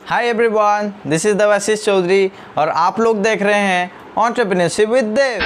Hi everyone, this is Devashish Chaudhary और आप लोग देख रहे हैं एंटरप्रेन्योरशिप विद देव।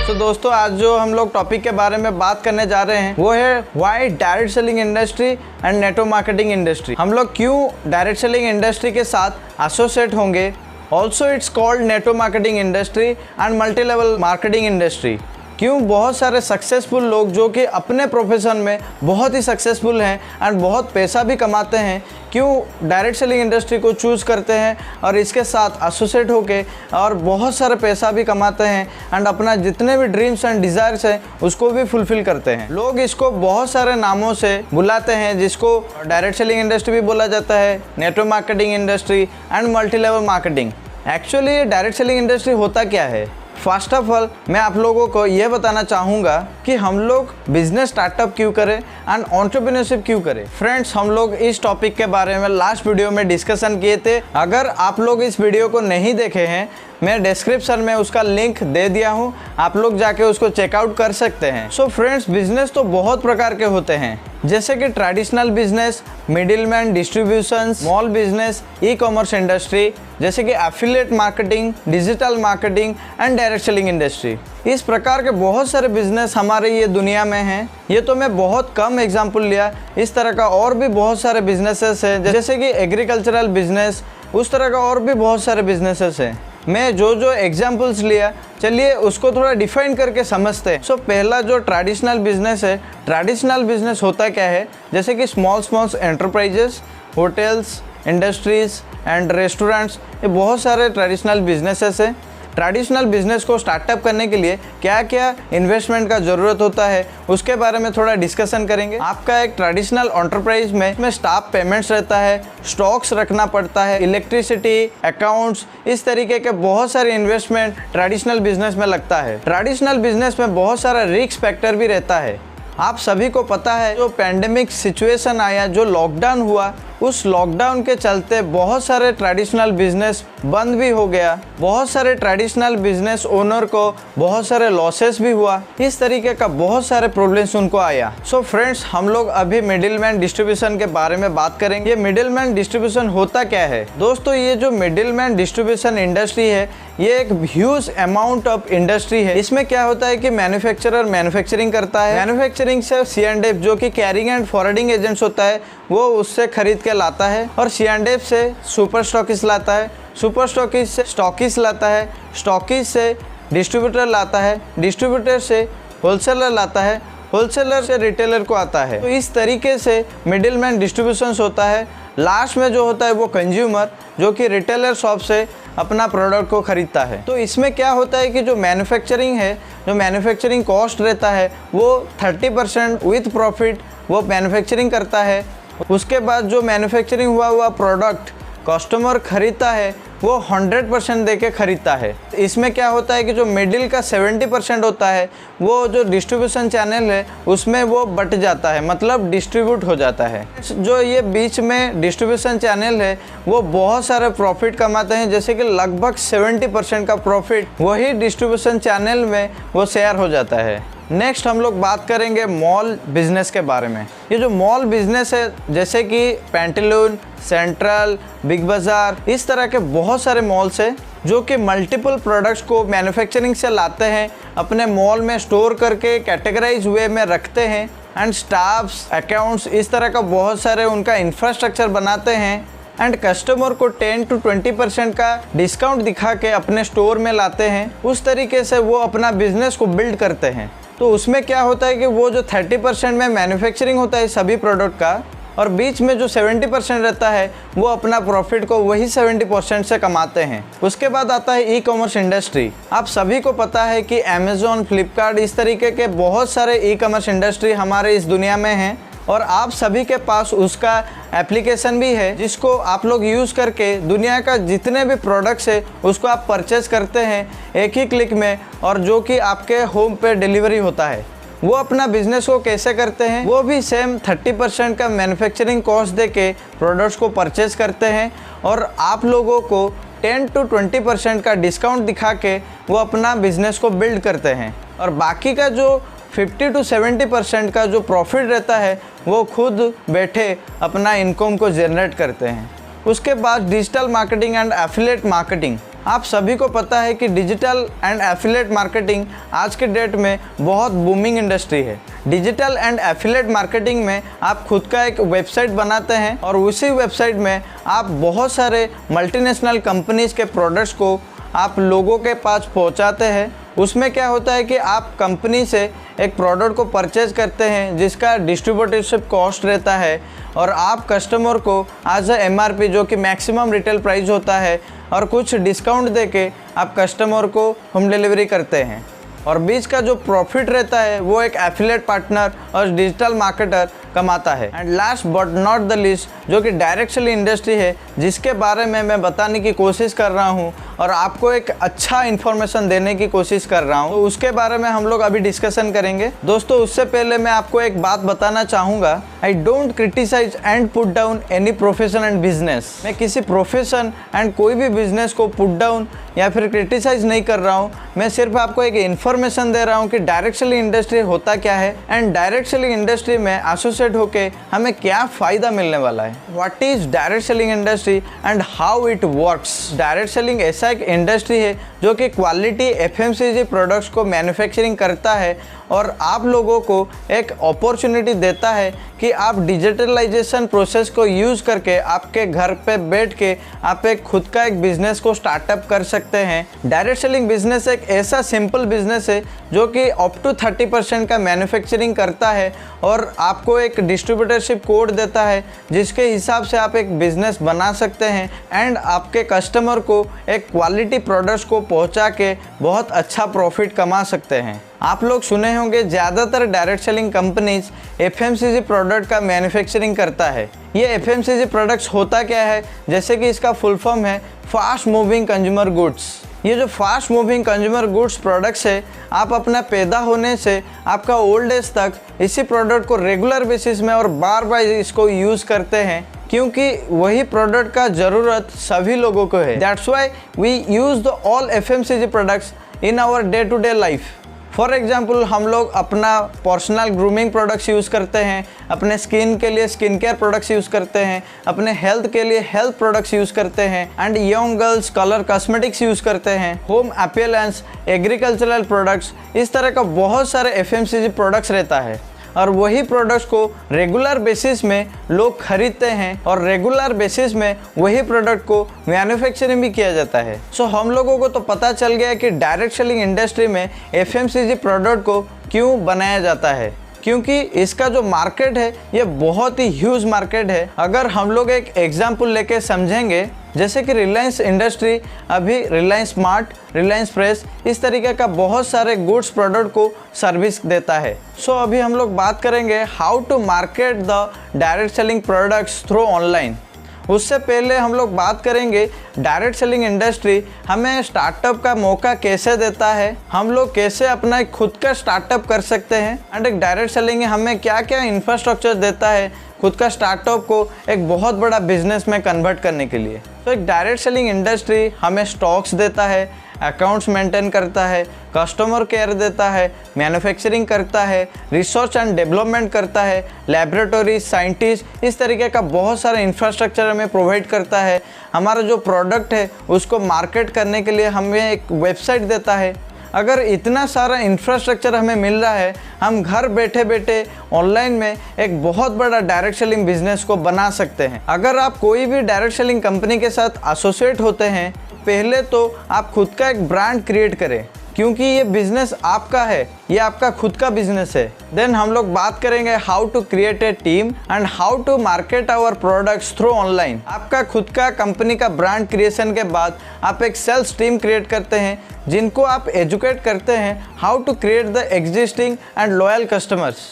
तो दोस्तों, आज जो हम लोग टॉपिक के बारे में बात करने जा रहे हैं वो है why direct selling industry and network marketing industry. हम लोग क्यों डायरेक्ट सेलिंग इंडस्ट्री के साथ एसोसिएट होंगे। Also it's called network marketing industry and multi level marketing industry. क्यों बहुत सारे सक्सेसफुल लोग जो कि अपने प्रोफेशन में बहुत ही सक्सेसफुल हैं एंड बहुत पैसा भी कमाते हैं, क्यों डायरेक्ट सेलिंग इंडस्ट्री को चूज़ करते हैं और इसके साथ एसोसिएट होके और बहुत सारे पैसा भी कमाते हैं एंड अपना जितने भी ड्रीम्स एंड डिज़ायर्स हैं उसको भी फुलफ़िल करते हैं। लोग इसको बहुत सारे नामों से बुलाते हैं, जिसको डायरेक्ट सेलिंग इंडस्ट्री भी बोला जाता है, network marketing industry and multi level marketing. Actually ये डायरेक्ट सेलिंग इंडस्ट्री होता क्या है? फर्स्ट ऑफ ऑल मैं आप लोगों को ये बताना चाहूँगा कि हम लोग बिजनेस स्टार्टअप क्यों करें एंड एंटरप्रेन्योरशिप क्यों करें। फ्रेंड्स, हम लोग इस टॉपिक के बारे में लास्ट वीडियो में डिस्कशन किए थे। अगर आप लोग इस वीडियो को नहीं देखे हैं, मैं डिस्क्रिप्शन में उसका लिंक दे दिया हूँ, आप लोग जाके उसको चेकआउट कर सकते हैं। सो फ्रेंड्स, बिजनेस तो बहुत प्रकार के होते हैं, जैसे कि traditional business, middleman distribution, small business, e commerce industry, जैसे कि affiliate marketing, digital marketing and direct selling industry. इस प्रकार के बहुत सारे बिजनेस हमारे ये दुनिया में हैं। ये तो मैं बहुत कम एग्जांपल लिया, इस तरह का और भी बहुत सारे बिजनेसेस हैं, जैसे कि एग्रीकल्चरल बिजनेस, उस तरह का और भी बहुत सारे बिजनेसेस हैं। मैं जो एग्जांपल्स लिया, चलिए उसको थोड़ा डिफाइन करके समझते हैं। पहला जो ट्रेडिशनल बिजनेस है, ट्रेडिशनल बिजनेस होता क्या है, जैसे कि small enterprises, hotels, industries and restaurants, ये बहुत सारे ट्रेडिशनल बिजनेसेस हैं। ट्रेडिशनल बिजनेस को स्टार्टअप करने के लिए क्या क्या इन्वेस्टमेंट का ज़रूरत होता है उसके बारे में थोड़ा डिस्कशन करेंगे। आपका एक ट्रेडिशनल एंटरप्राइज में स्टाफ पेमेंट्स रहता है, स्टॉक्स रखना पड़ता है, इलेक्ट्रिसिटी, अकाउंट्स, इस तरीके के बहुत सारे इन्वेस्टमेंट ट्रेडिशनल बिजनेस में लगता है। ट्रेडिशनल बिजनेस में बहुत सारा रिस्क फैक्टर भी रहता है। आप सभी को पता है, जो पैंडेमिक सिचुएशन आया, जो लॉकडाउन हुआ, उस लॉकडाउन के चलते बहुत सारे ट्रेडिशनल बिजनेस बंद भी हो गया। बहुत सारे ट्रेडिशनल बिजनेस ओनर को बहुत सारे लॉसेस भी हुआ। इस तरीके का बहुत सारे प्रॉब्लम्स उनको आया। सो फ्रेंड्स, हम लोग अभी मिडिलमैन डिस्ट्रीब्यूशन के बारे में बात करेंगे। ये मिडिलमैन डिस्ट्रीब्यूशन होता क्या है? दोस्तों, ये जो मिडिलमैन डिस्ट्रीब्यूशन इंडस्ट्री है, ये एक ह्यूज अमाउंट ऑफ इंडस्ट्री है। इसमें क्या होता है कि मैन्युफैक्चरर मैन्युफैक्चरिंग करता है, मैन्युफैक्चरिंग से C&F जो कि कैरिंग एंड फॉरवर्डिंग एजेंट्स होता है, वो उससे खरीद के लाता है, और C&F से सुपर स्टॉकिस्ट लाता है, सुपर स्टॉकिस्ट से स्टॉकिस्ट लाता है, स्टॉकिस्ट से डिस्ट्रीब्यूटर लाता है, डिस्ट्रीब्यूटर से होलसेलर लाता है, होलसेलर से रिटेलर को आता है। तो इस तरीके से मिडिलमैन डिस्ट्रीब्यूशन होता है। लास्ट में जो होता है वो कंज्यूमर, जो कि रिटेलर शॉप से अपना प्रोडक्ट को खरीदता है। तो इसमें क्या होता है कि जो मैन्युफैक्चरिंग है, जो मैन्युफैक्चरिंग कॉस्ट रहता है, वो 30% विथ प्रॉफिट वो मैन्युफैक्चरिंग करता है। उसके बाद जो मैन्युफैक्चरिंग हुआ प्रोडक्ट कस्टमर खरीदता है, वो 100% दे के खरीदता है। इसमें क्या होता है कि जो मिडिल का 70% होता है, वो जो डिस्ट्रीब्यूशन चैनल है उसमें वो बट जाता है, मतलब डिस्ट्रीब्यूट हो जाता है। जो ये बीच में डिस्ट्रीब्यूशन चैनल है, वो बहुत सारे प्रॉफिट कमाते हैं, जैसे कि लगभग 70% का प्रॉफिट वही डिस्ट्रीब्यूशन चैनल में वो शेयर हो जाता है। नेक्स्ट हम लोग बात करेंगे मॉल बिजनेस के बारे में। ये जो मॉल बिजनेस है, जैसे कि पैंटालून, सेंट्रल, बिग बाज़ार, इस तरह के बहुत सारे मॉल्स हैं जो कि मल्टीपल प्रोडक्ट्स को मैन्युफैक्चरिंग से लाते हैं, अपने मॉल में स्टोर करके कैटेगराइज वे में रखते हैं, एंड स्टाफ्स, अकाउंट्स, इस तरह का बहुत सारे उनका इंफ्रास्ट्रक्चर बनाते हैं, एंड कस्टमर को 10 to 20% का डिस्काउंट दिखा के अपने स्टोर में लाते हैं। उस तरीके से वो अपना बिजनेस को बिल्ड करते हैं। तो उसमें क्या होता है कि वो जो 30% में मैन्युफैक्चरिंग होता है सभी प्रोडक्ट का, और बीच में जो 70% रहता है, वो अपना प्रॉफिट को वही 70% से कमाते हैं। उसके बाद आता है ई कॉमर्स इंडस्ट्री। आप सभी को पता है कि अमेज़ॉन, फ्लिपकार्ट, इस तरीके के बहुत सारे ई कॉमर्स इंडस्ट्री हमारे इस दुनिया में हैं, और आप सभी के पास उसका एप्लीकेशन भी है, जिसको आप लोग यूज़ करके दुनिया का जितने भी प्रोडक्ट्स है उसको आप परचेज़ करते हैं एक ही क्लिक में, और जो कि आपके होम पे डिलीवरी होता है। वो अपना बिजनेस को कैसे करते हैं, वो भी सेम 30% का मैन्युफैक्चरिंग कॉस्ट दे के प्रोडक्ट्स को परचेज करते हैं, और आप लोगों को 10 to 20% का डिस्काउंट दिखा के वो अपना बिजनेस को बिल्ड करते हैं। और बाकी का जो 50 to 70% का जो प्रॉफिट रहता है वो खुद बैठे अपना इनकम को जनरेट करते हैं। उसके बाद digital marketing and affiliate marketing. आप सभी को पता है कि डिजिटल एंड एफिलिएट मार्केटिंग आज के डेट में बहुत बूमिंग इंडस्ट्री है। डिजिटल एंड एफिलिएट मार्केटिंग में आप खुद का एक वेबसाइट बनाते हैं और उसी वेबसाइट में आप बहुत सारे मल्टीनेशनल कंपनीज़ के प्रोडक्ट्स को आप लोगों के पास पहुंचाते हैं। उसमें क्या होता है कि आप कंपनी से एक प्रोडक्ट को परचेज करते हैं जिसका डिस्ट्रीब्यूटरशिप कॉस्ट रहता है और आप कस्टमर को एज अ MRP जो कि मैक्सिमम रिटेल प्राइस होता है और कुछ डिस्काउंट देके आप कस्टमर को होम डिलीवरी करते हैं और बीच का जो प्रॉफिट रहता है वो एक एफिलिएट पार्टनर और डिजिटल मार्केटर कमाता है। And last but not the least जो कि डायरेक्ट सेलिंग इंडस्ट्री है जिसके बारे में मैं बताने की कोशिश कर रहा हूँ और आपको एक अच्छा इन्फॉर्मेशन देने की कोशिश कर रहा हूँ, तो उसके बारे में हम लोग अभी डिस्कशन करेंगे। दोस्तों उससे पहले मैं आपको एक बात बताना चाहूँगा, I don't criticize and put down any profession and business. मैं किसी प्रोफेशन एंड कोई भी बिजनेस को पुट डाउन या फिर क्रिटिसाइज नहीं कर रहा हूँ। मैं सिर्फ आपको एक इन्फॉर्मेशन दे रहा हूँ कि डायरेक्ट सेलिंग इंडस्ट्री होता क्या है एंड डायरेक्ट सेलिंग इंडस्ट्री में एसोसिएट होके हमें क्या फ़ायदा मिलने वाला है। What is direct selling industry and how it works. Direct selling ऐसा एक इंडस्ट्री है जो कि क्वालिटी FMCG प्रोडक्ट्स को मैन्युफैक्चरिंग करता है और आप लोगों को एक अपॉर्चुनिटी देता है कि आप डिजिटलाइजेशन प्रोसेस को यूज़ करके आपके घर पे बैठ के आप एक खुद का एक बिज़नेस को स्टार्टअप कर सकते हैं। डायरेक्ट सेलिंग बिज़नेस एक ऐसा सिंपल बिज़नेस है जो कि अप टू 30% का मैन्युफैक्चरिंग करता है और आपको एक डिस्ट्रीब्यूटरशिप कोड देता है जिसके हिसाब से आप एक बिज़नेस बना सकते हैं एंड आपके कस्टमर को एक क्वालिटी प्रोडक्ट्स को पहुंचा के बहुत अच्छा प्रॉफिट कमा सकते हैं। आप लोग सुने होंगे ज़्यादातर direct selling companies FMCG product का मैन्युफैक्चरिंग करता है। ये FMCG प्रोडक्ट्स होता क्या है, जैसे कि इसका फुल फॉर्म है फास्ट मूविंग कंज्यूमर गुड्स। ये जो fast moving consumer goods products है, आप अपना पैदा होने से आपका ओल्ड एज तक इसी प्रोडक्ट को रेगुलर बेसिस में और बार बार इसको यूज़ करते हैं क्योंकि वही प्रोडक्ट का ज़रूरत सभी लोगों को है। That's why we use the all FMCG products in our day to day life. For example हम लोग अपना पर्सनल ग्रूमिंग प्रोडक्ट्स यूज़ करते हैं, अपने स्किन के लिए स्किन केयर प्रोडक्ट्स यूज़ करते हैं, अपने हेल्थ के लिए हेल्थ प्रोडक्ट्स यूज़ करते हैं and young girls colour cosmetics use करते हैं, होम अपीयरेंस, एग्रीकल्चरल प्रोडक्ट्स, इस तरह का बहुत सारे FMCG प्रोडक्ट्स रहता है और वही प्रोडक्ट्स को रेगुलर बेसिस में लोग खरीदते हैं और रेगुलर बेसिस में वही प्रोडक्ट को मैन्युफैक्चरिंग भी किया जाता है। सो हम लोगों को तो पता चल गया कि डायरेक्ट सेलिंग इंडस्ट्री में FMCG प्रोडक्ट को क्यों बनाया जाता है, क्योंकि इसका जो मार्केट है ये बहुत ही ह्यूज मार्केट है। अगर हम लोग एक एग्जाम्पल लेके समझेंगे, जैसे कि रिलायंस इंडस्ट्री अभी रिलायंस स्मार्ट, रिलायंस फ्रेश, इस तरीके का बहुत सारे गुड्स प्रोडक्ट को सर्विस देता है। सो अभी हम लोग बात करेंगे how to market the direct selling products through online. उससे पहले हम लोग बात करेंगे डायरेक्ट सेलिंग इंडस्ट्री हमें स्टार्टअप का मौका कैसे देता है, हम लोग कैसे अपना एक खुद का स्टार्टअप कर सकते हैं एंड एक डायरेक्ट सेलिंग हमें क्या क्या इंफ्रास्ट्रक्चर देता है खुद का स्टार्टअप को एक बहुत बड़ा बिजनेस में कन्वर्ट करने के लिए। तो एक डायरेक्ट सेलिंग इंडस्ट्री हमें स्टॉक्स देता है, अकाउंट्स मेंटेन करता है, कस्टमर केयर देता है, मैन्युफैक्चरिंग करता है, रिसर्च एंड डेवलपमेंट करता है, लैबोरेटरी, साइंटिस्ट, इस तरीके का बहुत सारा इंफ्रास्ट्रक्चर हमें प्रोवाइड करता है। हमारा जो प्रोडक्ट है उसको मार्केट करने के लिए हमें एक वेबसाइट देता है। अगर इतना सारा इंफ्रास्ट्रक्चर हमें मिल रहा है, हम घर बैठे बैठे ऑनलाइन में एक बहुत बड़ा डायरेक्ट सेलिंग बिजनेस को बना सकते हैं। अगर आप कोई भी डायरेक्ट सेलिंग कंपनी के साथ एसोसिएट होते हैं, पहले तो आप खुद का एक ब्रांड क्रिएट करें क्योंकि ये बिजनेस आपका है, ये आपका खुद का बिजनेस है। देन हम लोग बात करेंगे how to create a team and how to market our products through online. आपका खुद का कंपनी का ब्रांड क्रिएशन के बाद आप एक सेल्स टीम क्रिएट करते हैं जिनको आप एजुकेट करते हैं how to create the existing and loyal customers.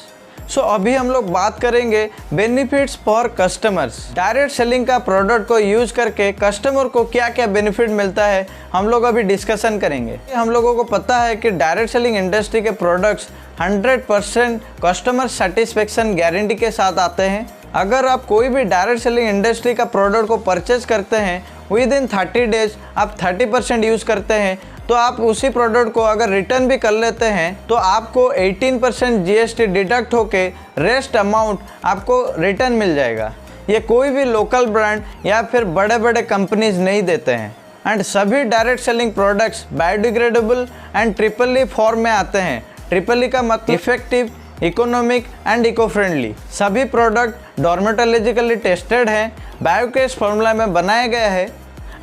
So अभी हम लोग बात करेंगे benefits for customers. Direct selling का प्रोडक्ट को यूज करके कस्टमर को क्या क्या बेनिफिट मिलता है हम लोग अभी डिस्कशन करेंगे। हम लोगों को पता है कि डायरेक्ट सेलिंग इंडस्ट्री के प्रोडक्ट्स 100% कस्टमर सेटिस्फेक्शन गारंटी के साथ आते हैं। अगर आप कोई भी डायरेक्ट सेलिंग इंडस्ट्री का प्रोडक्ट को परचेज करते हैं, विद इन 30 डेज आप 30% यूज़ करते हैं, तो आप उसी प्रोडक्ट को अगर रिटर्न भी कर लेते हैं तो आपको 18% GST डिडक्ट होके रेस्ट अमाउंट आपको रिटर्न मिल जाएगा। ये कोई भी लोकल ब्रांड या फिर बड़े बड़े कंपनीज नहीं देते हैं। एंड सभी direct selling products biodegradable and triple E form में आते हैं। ट्रिपल ई का मतलब effective, economic and eco friendly. सभी प्रोडक्ट डर्मेटोलॉजिकली टेस्टेड हैं, बायोकेस फॉर्मूला में बनाया गया है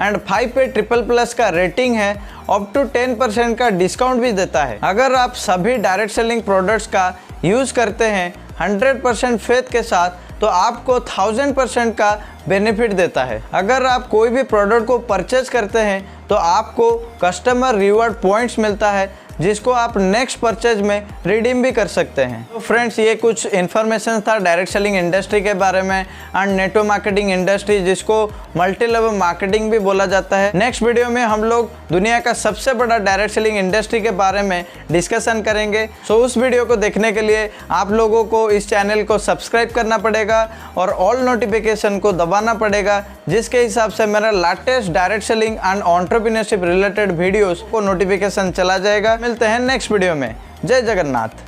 एंड 5A++ का रेटिंग है। अप टू 10% का डिस्काउंट भी देता है। अगर आप सभी डायरेक्ट सेलिंग प्रोडक्ट्स का यूज़ करते हैं 100% फेथ के साथ तो आपको 1000% का बेनिफिट देता है। अगर आप कोई भी प्रोडक्ट को परचेज करते हैं तो आपको कस्टमर रिवॉर्ड पॉइंट्स मिलता है जिसको आप नेक्स्ट परचेज में रिडीम भी कर सकते हैं। तो फ्रेंड्स, ये कुछ इन्फॉर्मेशन था डायरेक्ट सेलिंग इंडस्ट्री के बारे में एंड नेटो मार्केटिंग इंडस्ट्री, जिसको मल्टी लेवल मार्केटिंग भी बोला जाता है। नेक्स्ट वीडियो में हम लोग दुनिया का सबसे बड़ा डायरेक्ट सेलिंग इंडस्ट्री के बारे में डिस्कशन करेंगे। सो उस वीडियो को देखने के लिए आप लोगों को इस चैनल को सब्सक्राइब करना पड़ेगा और ऑल नोटिफिकेशन को दबाना पड़ेगा, जिसके हिसाब से मेरा latest direct selling and entrepreneurship related videos को नोटिफिकेशन चला जाएगा। मिलते हैं नेक्स्ट वीडियो में। जय जगन्नाथ।